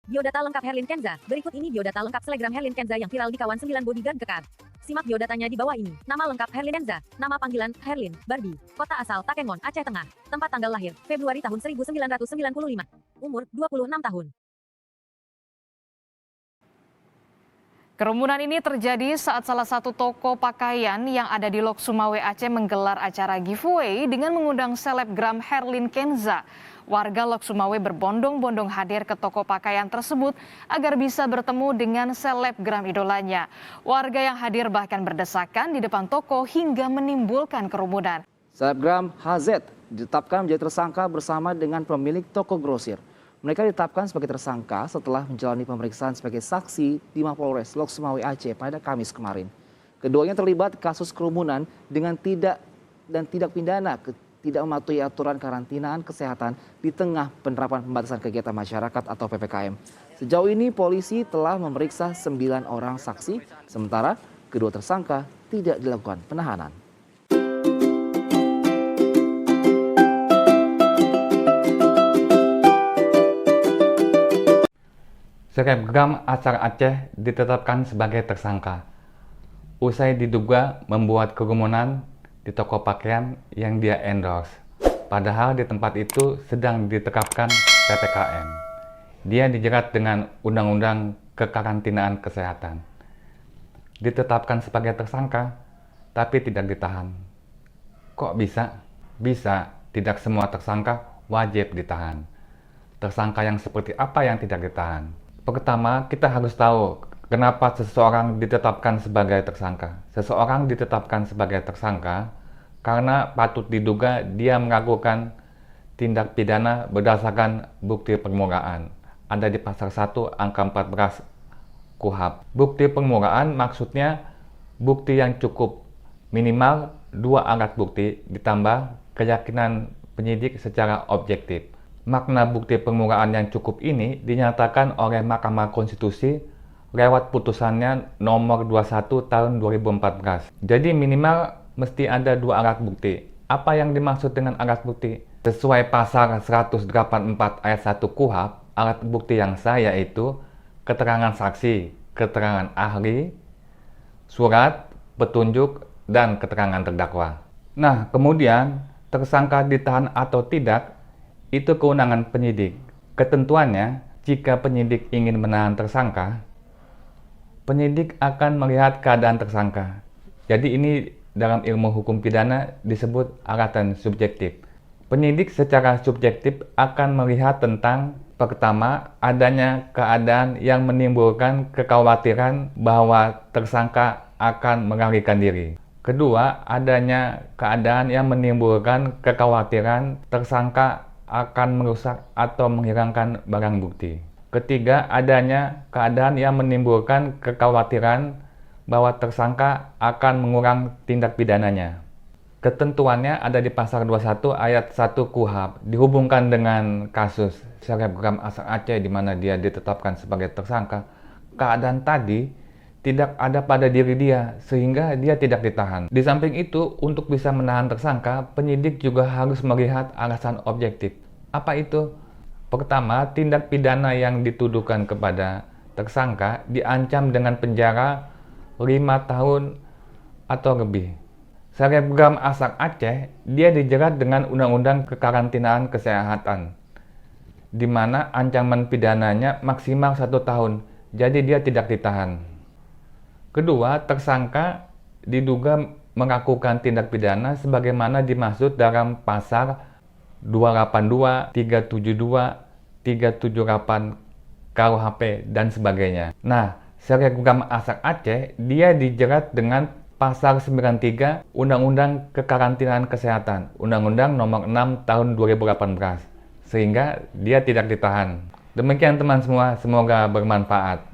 Biodata lengkap Herlin Kenza. Berikut ini biodata lengkap selegram Herlin Kenza yang viral di kawan 9 bodyguard Gekar. Simak biodatanya di bawah ini. Nama lengkap Herlin Kenza. Nama panggilan Herlin, Barbie. Kota asal Takengon, Aceh Tengah. Tempat tanggal lahir Februari tahun 1995. Umur 26 tahun. Kerumunan ini terjadi saat salah satu toko pakaian yang ada di Lok Sumawe, Aceh menggelar acara giveaway dengan mengundang selebgram Herlin Kenza. Warga Lok Sumawe berbondong-bondong hadir ke toko pakaian tersebut agar bisa bertemu dengan selebgram idolanya. Warga yang hadir bahkan berdesakan di depan toko hingga menimbulkan kerumunan. Selebgram HZ ditetapkan menjadi tersangka bersama dengan pemilik toko grosir. Mereka ditetapkan sebagai tersangka setelah menjalani pemeriksaan sebagai saksi di Mapolres Lok Sumawe Aceh pada Kamis kemarin. Keduanya terlibat kasus kerumunan dengan tidak pidana, tidak mematuhi aturan karantinaan kesehatan di tengah penerapan pembatasan kegiatan masyarakat atau PPKM. Sejauh ini polisi telah memeriksa 9 orang saksi, sementara kedua tersangka tidak dilakukan penahanan. Selebgram asal Aceh ditetapkan sebagai tersangka. Usai diduga membuat kerumunan di toko pakaian yang dia endorse. Padahal di tempat itu sedang ditetapkan PPKM. Dia dijerat dengan Undang-Undang Kekarantinaan Kesehatan. Ditetapkan sebagai tersangka, tapi tidak ditahan. Kok bisa? Bisa, tidak semua tersangka wajib ditahan. Tersangka yang seperti apa yang tidak ditahan? Pertama, kita harus tahu kenapa seseorang ditetapkan sebagai tersangka. Seseorang ditetapkan sebagai tersangka karena patut diduga dia melakukan tindak pidana berdasarkan bukti permulaan. Ada di pasal 1 angka 14 KUHP. Bukti permulaan maksudnya bukti yang cukup, minimal 2 alat bukti ditambah keyakinan penyidik secara objektif. Makna bukti permulaan yang cukup ini dinyatakan oleh Mahkamah Konstitusi lewat putusannya nomor 21 tahun 2014. Jadi minimal mesti ada 2 alat bukti. Apa yang dimaksud dengan alat bukti? Sesuai pasal 184 ayat 1 KUHP, alat bukti yang sah yaitu keterangan saksi, keterangan ahli, surat, petunjuk, dan keterangan terdakwa. Nah, kemudian tersangka ditahan atau tidak itu kewenangan penyidik. Ketentuannya, jika penyidik ingin menahan tersangka, penyidik akan melihat keadaan tersangka. Jadi ini dalam ilmu hukum pidana disebut alatan subjektif. Penyidik secara subjektif akan melihat tentang pertama, adanya keadaan yang menimbulkan kekhawatiran bahwa tersangka akan melarikan diri. Kedua, adanya keadaan yang menimbulkan kekhawatiran tersangka akan merusak atau menghilangkan barang bukti. Ketiga, adanya keadaan yang menimbulkan kekhawatiran bahwa tersangka akan mengurang tindak pidananya. Ketentuannya ada di pasal 21 ayat 1 KUHP, dihubungkan dengan kasus selebgram asal Aceh di mana dia ditetapkan sebagai tersangka. Keadaan tadi tidak ada pada diri dia sehingga dia tidak ditahan. Di samping itu, untuk bisa menahan tersangka, penyidik juga harus melihat alasan objektif. Apa itu? Pertama, tindak pidana yang dituduhkan kepada tersangka diancam dengan penjara 5 tahun atau lebih. Selebgram asal Aceh, dia dijerat dengan Undang-Undang Kekarantinaan Kesehatan, di mana ancaman pidananya maksimal 1 tahun, jadi dia tidak ditahan. Kedua, tersangka diduga melakukan tindak pidana sebagaimana dimaksud dalam pasal 282, 372, 378 KUHP, dan sebagainya. Nah, selebgram asal Aceh, dia dijerat dengan pasal 93 Undang-Undang Kekarantinaan Kesehatan, Undang-Undang nomor 6 tahun 2018, sehingga dia tidak ditahan. Demikian teman semua, semoga bermanfaat.